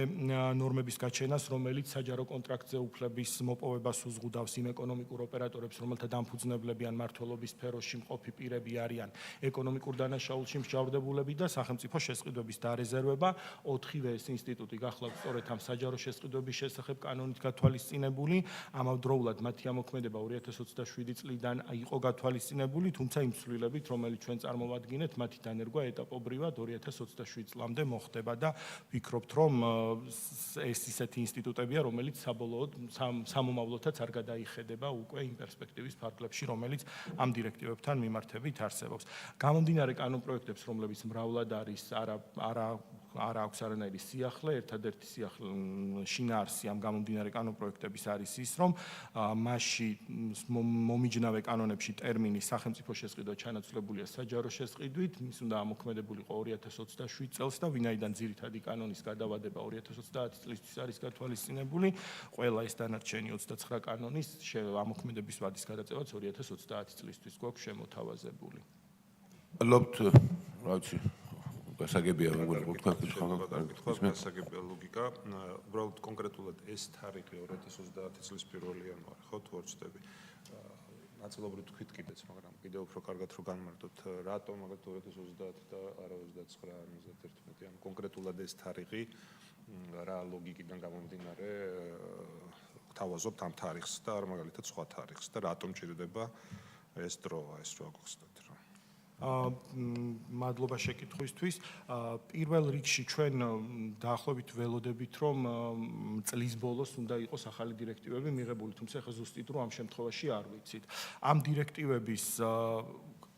ნორმების გაჩენას, რომელიც საჯარო კონტრაქტ უფლების მოპოვებას უზღუდავს იმ ეკონომიკურ ოპერატორებს, რომელთა დამფუძნებლები ან მმართველობის სფეროში მყოფი პირები არიან ეკონომიკურ დანაშაულში მსჯავრდებულები და სახელმწიფო შესყიდვების დარეზერვება. 4-ვე ეს ინსტიტუტი გახლავთ სწორედ ამ საჯარო შესყიდვების შესახებ კანონით გათვალისწინებული. ამავდროულად მათი ამოქმედება 2027 წლიდან იყო გათვალისწინებული, თუმცა იმ ცვლილებით, რომელიც ჩვენ წარმოვადგინეთ, მათი დანერგვა ეტაპობრივად 2027 წლამდე მოხდება და ვფიქრობთ, რომ ეს ისეთი ინსტიტუტებია, რომელიც სამომავლოდაც არ გადაიხედება უკვე იმ პერსპექტივის ფარგლებში, რომელიც ამ დირექტივებთან მიმართებით არსებობს. გამომდინარე კანონპროექტებს, რომლებიც მრავლად არის, არ აქვს არანაირი სიახლე, ერთადერთი შინაარსი ამ გამომდინარე კანონპროექტების არის ის, რომ მასში მომიჯნავე კანონებში ტერმინი სახელმწიფო შესყიდვა ჩანაცვლებულია საჯარო შესყიდვით, ის უნდა ამოქმედებულიყო 2027 წელს და ვინაიდან ძირითადი კანონის გადავადება 2030 წლისთვის არის გათვალისწინებული, ყველა ეს დანარჩენი 29 კანონის ამოქმედების ვადის გადაწევაც 2030 წლისთვის გვაქვს შემოთავაზებული. ლობთ, რა ვიცი, გასაგებია გასაგებია ლოგიკა. უბრალოდ კონკრეტულად ეს თარიღი 2030 წლის 1 იანვარი, ხო, თუ არ ვცდები. ნაწილობრივ თქვით კიდეც, მაგრამ კიდევ უფრო კარგად რო განმარტოთ, რატომ მაგათ 2030 და არა 29 ან 31, ან კონკრეტულად ეს თარიღი რა ლოგიკიდან გამომდინარე თავაზობთ ამ თარიღს და არ მაგალითად სხვა თარიღს და რატომ ჭირდება ეს დრო, ეს რა გახსნათ რა. მადლობა შეკითხვისთვის. პირველ რიგში ჩვენ დაახლოებით ველოდებით, რომ წლის ბოლოს უნდა იყოს ახალი დირექტივები მიღებული, თუმცა ხა ზუსტად რომ ამ შემთხვევაში არ ვიცით. ამ დირექტივების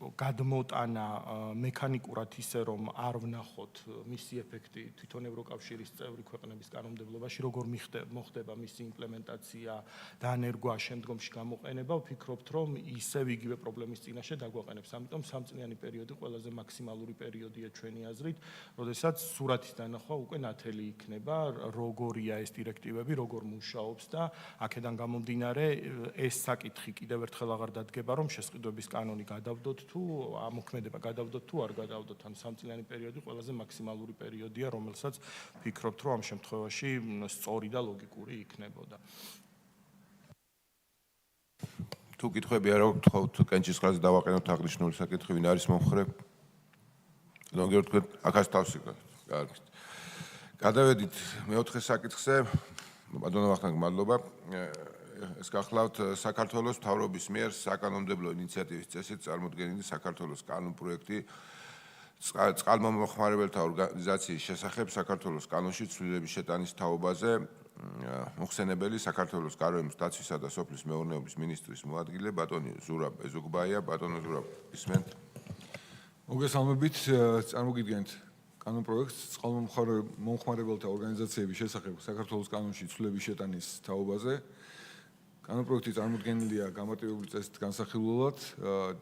გადმოტანა მექანიკურად ისე რომ არ ვნახოთ მისი ეფექტი თვითონ ევროკავშირის წევრი ქვეყნების კანონმდებლობაში, როგორ მოხდება მისი იმპლემენტაცია, დანერგვა, შემდგომში გამოყენება, ვფიქრობთ, რომ ისევ იგივე პრობლემის წინაშე დაგვაყენებს. ამიტომ სამწლიანი პერიოდი ყველაზე მაქსიმალური პერიოდია ჩვენი აზრით, როდესაც სურათის დანახვა უკვე ნათელი იქნება, როგორია ეს დირექტივები, როგორ მუშაობს და აქედან გამომდინარე ეს საკითხი კიდევ ერთხელ აღარ დადგება, რომ შესყიდვების კანონი გადავდოთ თუ ამოქმედება გადავდოთ თუ არ გადავდოთ, ან სამწლიანი პერიოდი ყველაზე მაქსიმალური პერიოდია, რომელსაც ვფიქრობთ, რომ ამ შემთხვევაში სწორი და ლოგიკური იქნებოდა. თუ კითხვები არ აქვს, თხოვთ კენჭისყრაზე დავაყენოთ აღნიშნული საკითხი, ვინ არის მომხრე? ზოგიერთ თქვენ ახაც თავსი გაარგეთ. გადავედით მეოთხე საკითხზე. ბატონო ვახტანგ, მადლობა. ეს გახლავთ საქართველოს მთავრობის მიერ საკანონმდებლო ინიციატივის წესით წარმოდგენილი საქართველოს კანონპროექტი წყალმომხმარებელთა ორგანიზაციის შესახებ საქართველოს კანონში ცვლილების შეტანის თაობაზე მოხსენებელი საქართველოს გარემოს დაცვისა და სოფლის მეურნეობის მინისტრის მოადგილე ბატონი ზურაბ ეზოგბაია. ბატონო ზურაბ, ისმენთ. მოგესალმებით, წარმოგიდგენთ კანონპროექტს წყალმომხმარებელთა ორგანიზაციების შესახებ საქართველოს კანონში ცვლილების შეტანის თაობაზე. კანონპროექტი წარმოდგენილია გამარტივებული წესით განსახილველად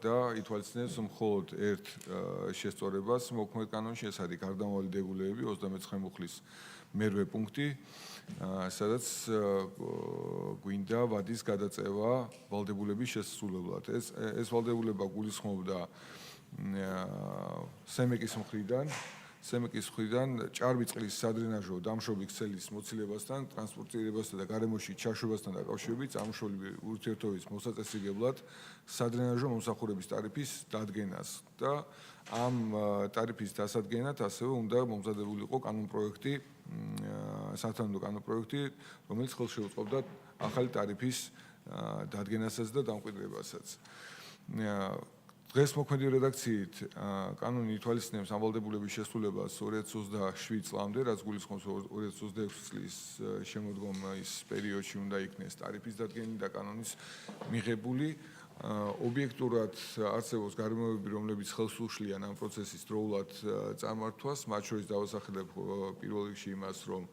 და ითვალისწინებს მხოლოდ ერთ შესწორებას მოქმედ კანონში, ეს არის გარდამავალი დეგულეები 29 მუხლის მერვე პუნქტი, სადაც გვინდა ვადის გადაწევა ვალდებულების შესასრულებლად. ეს ვალდებულება გულისხმობდა სემეკის მხრიდან ჭარბი წყლის სადრენაჟო დამშრობი ქსელის მოცილებასთან, ტრანსპორტირებასთან და გარემოში ჩაშვებასთან დაკავშირებით წამოშლილი ურთიერთობის მოსაწესრიგებლად სადრენაჟო მომსახურების ტარიფის დადგენას და ამ ტარიფის დასადგენად ასევე უნდა მომზადებულიყო კანონპროექტი, სათანადო კანონპროექტი, რომელიც ხელს შეუწყობდა ახალი ტარიფის დადგენასაც და დამკვიდრებასაც. დღეს მოქმედი რედაქციით კანონი ითვალისწინებს ამვალდებულების შესრულებას 2027 წლამდე, რაც გულისხმობს 2026 წლის შემოდგომის პერიოდში უნდა იქნეს ტარიფის დადგენილი და კანონის მიღებული. ობიექტურად არსებობს გარემოებები, რომლებიც ხელს უშლიან ამ პროცესის დროულად წარმართვას, მათ შორის დავასახელებ პირველ რიგში იმას, რომ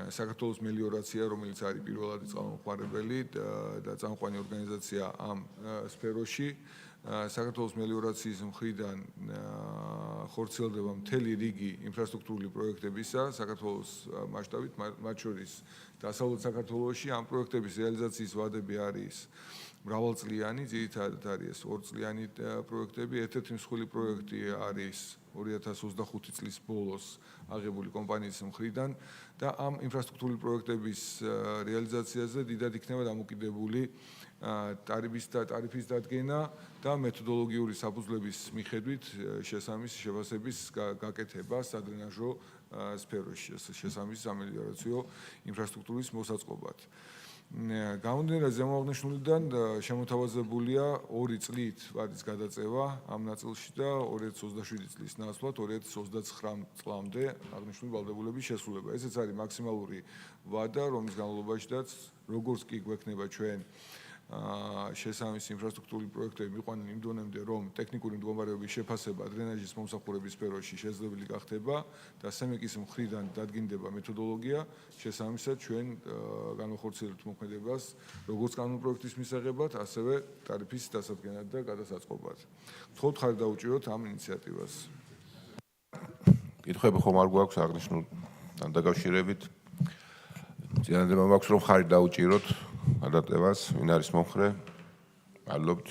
საქართველოს მელიორაცია, რომელიც არის პირველადი წყალმომხმარებელი და წამყვანი ორგანიზაცია ამ სფეროში, საქართველოს მელიორაციის მხრიდან ხორციელდება მთელი რიგი ინფრასტრუქტურული პროექტებისა საქართველოს მასშტაბით, მათ შორის დასავლეთ საქართველოში ამ პროექტების რეალიზაციის ვადები არის მრავალწლიანი, ძირითადად არის 2 წლიანი პროექტები. ერთ-ერთი მსხვილი პროექტი არის 2025 წლის ბოლოს აღებული კომპანიის მხრიდან და ამ ინფრასტრუქტურული პროექტების რეალიზაციაზე დიდად იქნება დამოკიდებული ტარიფის დადგენა და მეთოდოლოგიური საფუძვლების მიხედვით შესაბამისი შეფასების გაკეთება სადრენაჟო სფეროში, შესაბამისი სამელიორაციო ინფრასტრუქტურის მოსაწყობად. გამომდინარე ზემოაღნიშნულიდან შემოთავაზებულია 2 წლით ვადის გადაწევა ამ ნაწილში და 2027 წლის ნაცვლად 2029 წლამდე აღნიშნული ვალდებულების შესრულება. ესეც არის მაქსიმალური ვადა, რომლის განმავლობაშიდაც როგორც კი გვექნება ჩვენ შესაბამისი ინფრასტრუქტურული პროექტები მიყვანილ იმ დონემდე, რომ ტექნიკური მდგომარეობის შეფასება დრენაჟის მომსახურების სფეროში შესაძლებელი გახდება და სემეკის მხრიდან დადგინდება მეთოდოლოგია, შესაბამისად ჩვენ განვახორციელებთ მოქმედებას როგორც კანონპროექტის მისაღებად, ასევე ტარიფის დასადგენად და გადასაწყობად. ვთხოვთ ხარ დაუჭიროთ ამ ინიციატივას. კითხვები ხომ არ გვაქვს აღნიშნულთან დაკავშირებით? წინადადება მაქვს, რომ ხარი დაუჭიროთ გადაწევას, ვინ არის მომხრე? მადლობთ.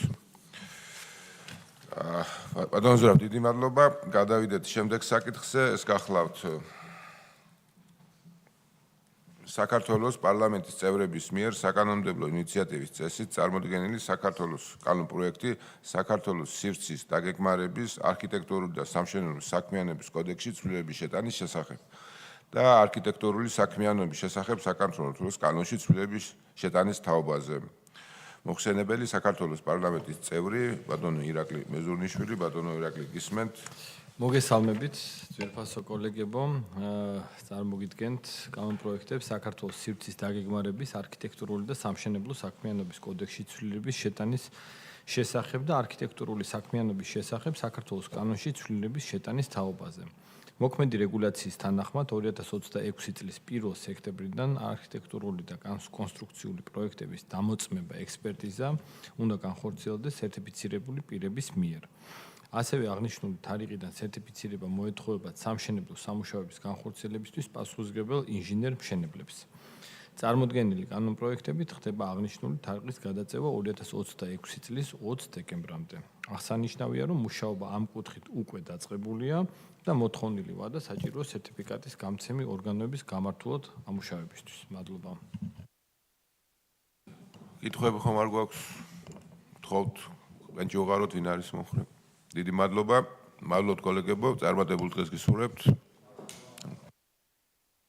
ბატონო ზურაბ, დიდი მადლობა. გადავიდეთ შემდეგ საკითხზე, ეს გახლავთ საქართველოს პარლამენტის წევრების მიერ საკანონმდებლო ინიციატივის წესით წარმოდგენილი საქართველოს კანონპროექტი საქართველოს სივრცის დაგეგმარების, არქიტექტურული და სამშენებლო საქმიანობის კოდექსში ცვლილების შეტანის შესახებ და არქიტექტურული საქმიანობის შესახებ საქართველოს კანონში ცვლილების შეტანის თაობაზე. მოხსენებელი საქართველოს პარლამენტის წევრი ბატონო ირაკლი მეზურნიშვილი, ბატონო ირაკლი გისმენთ. მოგესალმებით, ძვირფასო კოლეგებო, წარმოგიდგენთ კანონპროექტებს საქართველოს სივრცის დაგეგმარების, არქიტექტურული და სამშენებლო საქმიანობის კოდექსში ცვლილების შეტანის შესახებ და არქიტექტურული საქმიანობის შესახებ საქართველოს კანონში ცვლილების შეტანის თაობაზე. მოქმედი რეგულაციის თანახმად 2026 წლის 1 სექტემბრიდან არქიტექტურული და კონსტრუქციული პროექტების დამოწმება ექსპერტიზა უნდა განხორციელდეს სერტიფიცირებული პირების მიერ. ასევე აღნიშნული თარიღიდან სერტიფიცირება მოეთხოვებათ სამშენებლო სამუშაოების განხორციელებისთვის პასუხისმგებელ ინჟინერ-მშენებლებს. წარმოდგენილი კანონპროექტებით ხდება აღნიშნული თარიღის გადაწევა 2026 წლის 20 დეკემბრამდე. აღსანიშნავია, რომ მუშაობა ამ კუთხით უკვე დაწყებულია და მოთხოვნილი ვადა საჭირო სერტიფიკატის გამცემი ორგანოების გამართულად ამუშავებისთვის. მადლობა. კითხვები ხომ არ გვაქვს? თხოვთ, განჯუღაროთ ვინ არის მომხრე. დიდი მადლობა. მადლობთ კოლეგებო, წარმატებულ დღეს გისურვებთ.